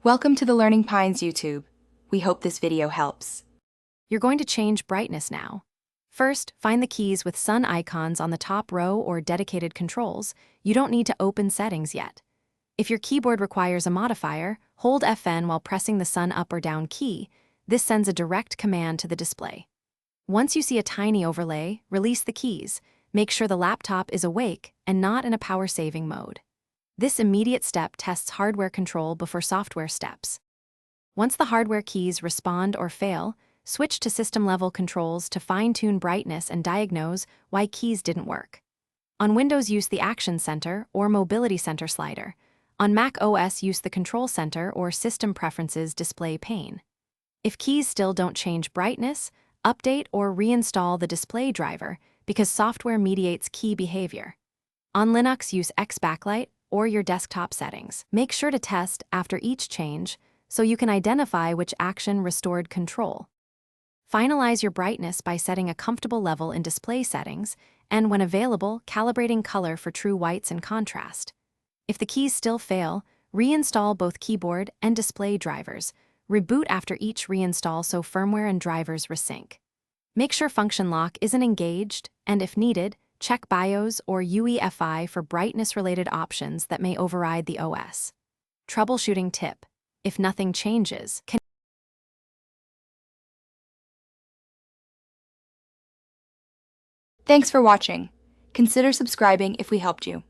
Welcome to the Learning Pines YouTube. We hope this video helps. You're going to change brightness now. First, find the keys with sun icons on the top row or dedicated controls. You don't need to open settings yet. If your keyboard requires a modifier, hold FN while pressing the sun up or down key. This sends a direct command to the display. Once you see a tiny overlay, release the keys. Make sure the laptop is awake and not in a power-saving mode. This immediate step tests hardware control before software steps. Once the hardware keys respond or fail, switch to system-level controls to fine-tune brightness and diagnose why keys didn't work. On Windows, use the Action Center or Mobility Center slider. On Mac OS, use the Control Center or System Preferences display pane. If keys still don't change brightness, update or reinstall the display driver because software mediates key behavior. On Linux, use X Backlight or your desktop settings. Make sure to test after each change so you can identify which action restored control. Finalize your brightness by setting a comfortable level in display settings and, when available, calibrating color for true whites and contrast. If the keys still fail, reinstall both keyboard and display drivers. Reboot after each reinstall so firmware and drivers resync. Make sure function lock isn't engaged, and if needed, check BIOS or UEFI for brightness-related options that may override the OS. Troubleshooting tip: if nothing changes, Thanks for watching. Consider subscribing if we helped you.